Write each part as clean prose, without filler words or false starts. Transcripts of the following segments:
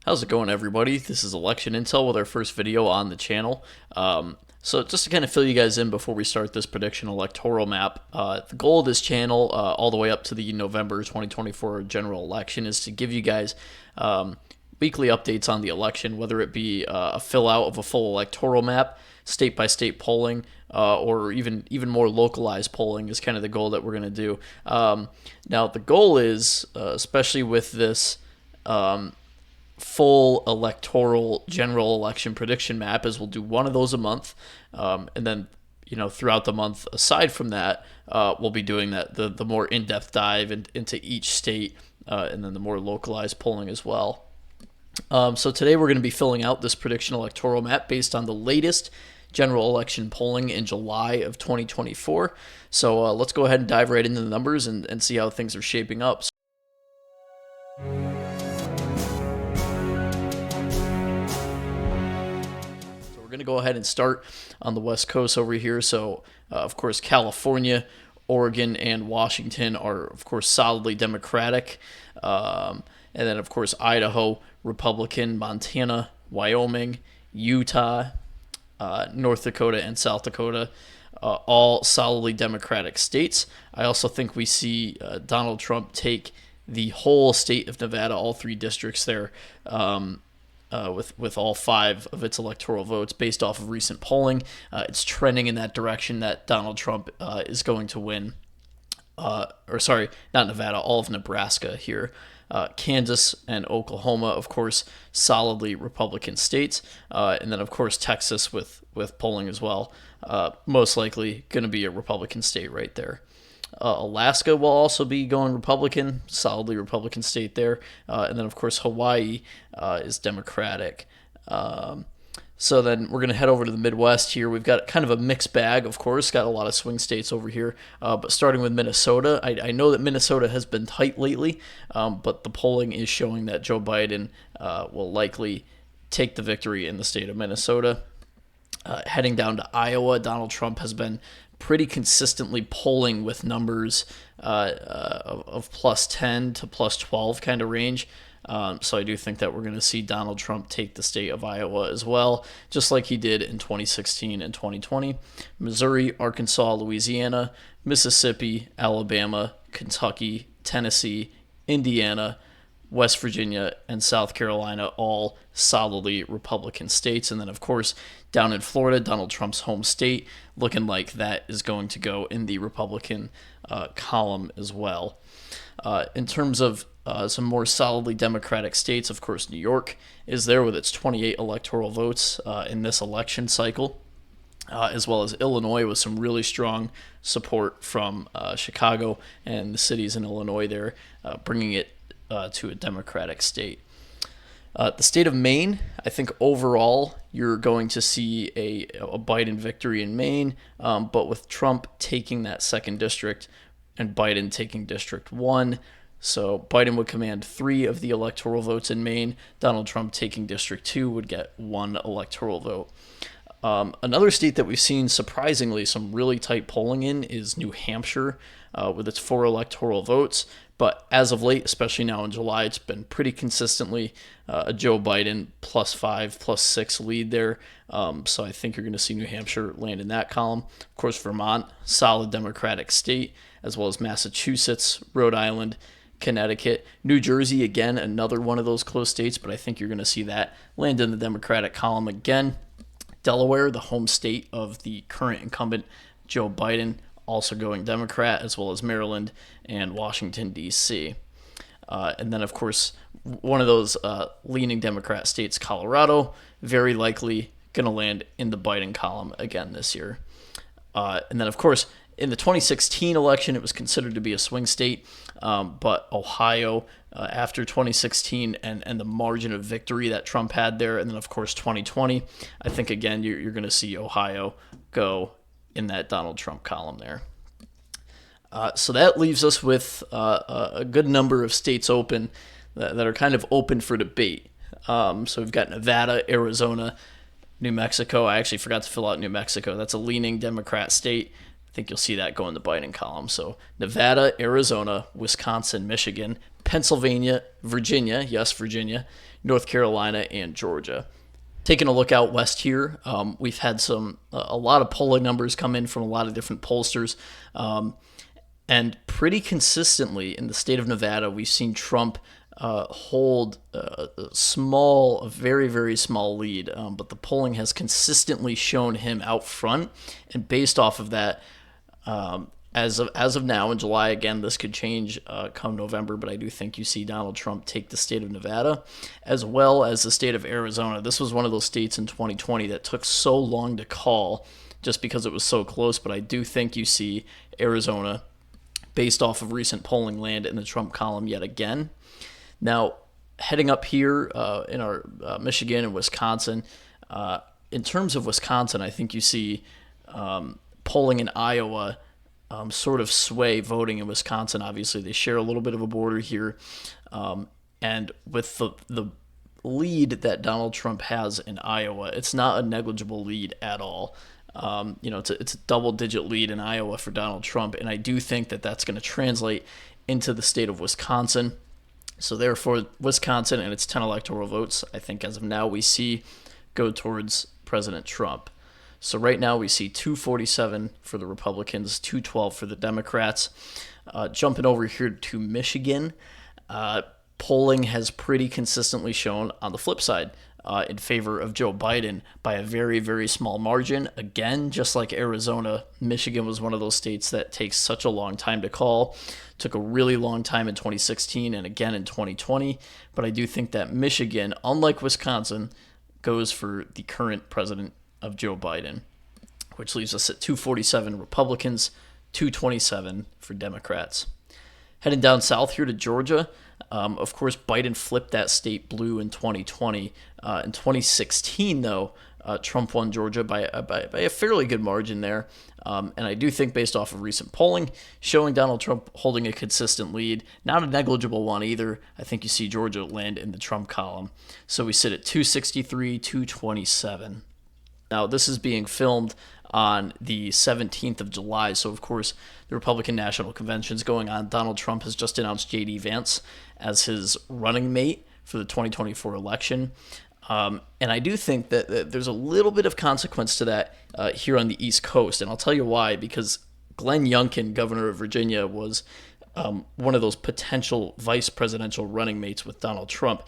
How's it going, everybody? This is Election Intel with our first video on the channel. So just to kind of fill you guys in before we start this prediction electoral map, the goal of this channel all the way up to the November 2024 general election is to give you guys weekly updates on the election, whether it be a fill out of a full electoral map, state by state polling, or even more localized polling is kind of the goal that we're going to do. Now the goal is, especially with this full electoral general election prediction map, is we'll do one of those a month, and then throughout the month aside from that, we'll be doing the more in-depth dive into each state, and then the more localized polling as well. So today we're going to be filling out this prediction electoral map based on the latest general election polling in July of 2024. So let's go ahead and dive right into the numbers and see how things are shaping up. We're going to go ahead and start on the West Coast over here. So, of course, California, Oregon, and Washington are, of course, solidly Democratic. And then, of course, Idaho, Republican, Montana, Wyoming, Utah, North Dakota, and South Dakota, all solidly Democratic states. I also think we see Donald Trump take the whole state of Nevada, all three districts there, with all 5 of its electoral votes based off of recent polling. It's trending in that direction that Donald Trump is going to win. Or sorry, not Nevada, all of Nebraska here. Kansas and Oklahoma, of course, solidly Republican states. And then, of course, Texas with polling as well. Most likely going to be a Republican state right there. Alaska will also be going Republican, solidly Republican state there. And then, of course, Hawaii is Democratic. So then we're going to head over to the Midwest here. We've got kind of a mixed bag, of course, got a lot of swing states over here. But starting with Minnesota, I know that Minnesota has been tight lately, but the polling is showing that Joe Biden will likely take the victory in the state of Minnesota. Heading down to Iowa, Donald Trump has been pretty consistently polling with numbers of plus 10 to plus 12 kind of range. So I do think that we're going to see Donald Trump take the state of Iowa as well, just like he did in 2016 and 2020. Missouri, Arkansas, Louisiana, Mississippi, Alabama, Kentucky, Tennessee, Indiana, West Virginia, and South Carolina, all solidly Republican states. And then, of course, down in Florida, Donald Trump's home state, looking like that is going to go in the Republican column as well. In terms of some more solidly Democratic states, of course, New York is there with its 28 electoral votes in this election cycle, as well as Illinois with some really strong support from Chicago and the cities in Illinois there, bringing it to a Democratic state. The state of Maine, I think overall you're going to see a Biden victory in Maine, but with Trump taking that 2nd district and Biden taking District 1. So Biden would command 3 of the electoral votes in Maine. Donald Trump taking District 2 would get 1 electoral vote. Another state that we've seen surprisingly some really tight polling in is New Hampshire, with its 4 electoral votes. But as of late, especially now in July, it's been pretty consistently a Joe Biden plus 5, plus 6 lead there. So I think you're going to see New Hampshire land in that column. Of course, Vermont, solid Democratic state, as well as Massachusetts, Rhode Island, Connecticut. New Jersey, again, another one of those close states, but I think you're going to see that land in the Democratic column again. Delaware, the home state of the current incumbent Joe Biden, also going Democrat, as well as Maryland and Washington, D.C. And then, of course, one of those leaning Democrat states, Colorado, very likely going to land in the Biden column again this year. And then, of course, in the 2016 election, it was considered to be a swing state, but Ohio, after 2016 and the margin of victory that Trump had there, and then, of course, 2020, I think, again, you're going to see Ohio go in that Donald Trump column there. So that leaves us with a good number of states open that are kind of open for debate. So we've got Nevada, Arizona, New Mexico. I actually forgot to fill out New Mexico. That's a leaning Democrat state. I think you'll see that go in the Biden column. So Nevada, Arizona, Wisconsin, Michigan, Pennsylvania, Virginia, yes, Virginia, North Carolina, and Georgia. Taking a look out west here, we've had a lot of polling numbers come in from a lot of different pollsters. And pretty consistently in the state of Nevada, we've seen Trump hold a very, very small lead. But the polling has consistently shown him out front. And based off of that, as of now in July, again, this could change come November, but I do think you see Donald Trump take the state of Nevada as well as the state of Arizona. This was one of those states in 2020 that took so long to call just because it was so close, but I do think you see Arizona, based off of recent polling, land in the Trump column yet again. Now, heading up here in our Michigan and Wisconsin, in terms of Wisconsin, I think you see polling in Iowa sort of sway voting in Wisconsin. Obviously, they share a little bit of a border here. And with the lead that Donald Trump has in Iowa, it's not a negligible lead at all. It's a double-digit lead in Iowa for Donald Trump, and I do think that that's going to translate into the state of Wisconsin. So therefore, Wisconsin and its 10 electoral votes, I think as of now, we see go towards President Trump. So right now we see 247 for the Republicans, 212 for the Democrats. Jumping over here to Michigan, polling has pretty consistently shown on the flip side in favor of Joe Biden by a very, very small margin. Again, just like Arizona, Michigan was one of those states that takes such a long time to call. Took a really long time in 2016 and again in 2020. But I do think that Michigan, unlike Wisconsin, goes for the current president of Joe Biden, which leaves us at 247 Republicans, 227 for Democrats. Heading down south here to Georgia, of course, Biden flipped that state blue in 2020. In 2016, though, Trump won Georgia by a fairly good margin there. And I do think based off of recent polling, showing Donald Trump holding a consistent lead, not a negligible one either, I think you see Georgia land in the Trump column. So we sit at 263, 227. Now, this is being filmed on the 17th of July, so of course the Republican National Convention is going on. Donald Trump has just announced J.D. Vance as his running mate for the 2024 election. And I do think that there's a little bit of consequence to that here on the East Coast, and I'll tell you why, because Glenn Youngkin, governor of Virginia, was one of those potential vice presidential running mates with Donald Trump.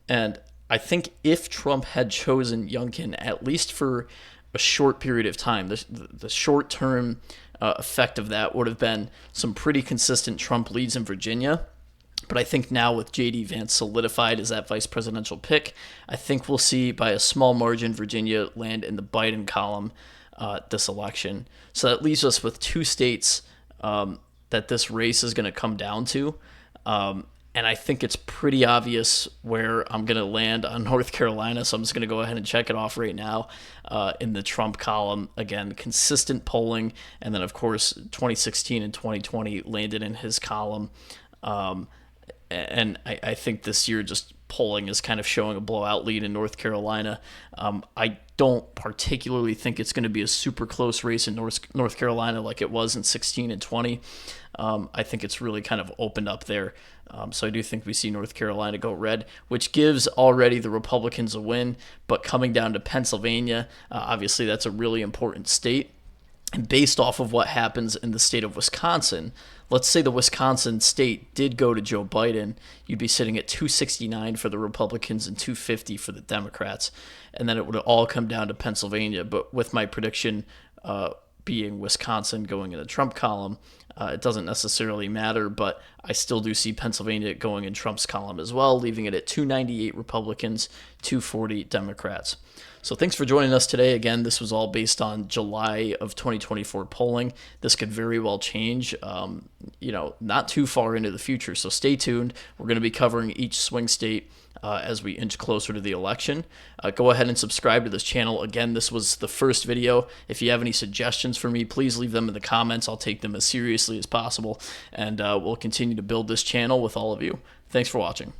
And I think if Trump had chosen Youngkin, at least for a short period of time, the short-term effect of that would have been some pretty consistent Trump leads in Virginia. But I think now with J.D. Vance solidified as that vice presidential pick, I think we'll see by a small margin Virginia land in the Biden column this election. So that leaves us with two states that this race is going to come down to. And I think it's pretty obvious where I'm going to land on North Carolina, so I'm just going to go ahead and check it off right now in the Trump column. Again, consistent polling, and then, of course, 2016 and 2020 landed in his column. And I think this year just polling is kind of showing a blowout lead in North Carolina. I don't particularly think it's going to be a super close race in North Carolina like it was in 16 and 20. I think it's really kind of opened up there. So I do think we see North Carolina go red, which gives already the Republicans a win. But coming down to Pennsylvania, obviously that's a really important state. And based off of what happens in the state of Wisconsin, let's say the Wisconsin state did go to Joe Biden, you'd be sitting at 269 for the Republicans and 250 for the Democrats. And then it would all come down to Pennsylvania. But with my prediction being Wisconsin going in the Trump column, it doesn't necessarily matter, but I still do see Pennsylvania going in Trump's column as well, leaving it at 298 Republicans, 240 Democrats. So thanks for joining us today. Again, this was all based on July of 2024 polling. This could very well change, not too far into the future. So stay tuned. We're going to be covering each swing state as we inch closer to the election. Go ahead and subscribe to this channel. Again, this was the first video. If you have any suggestions for me, please leave them in the comments. I'll take them as seriously as possible, and we'll continue to build this channel with all of you. Thanks for watching.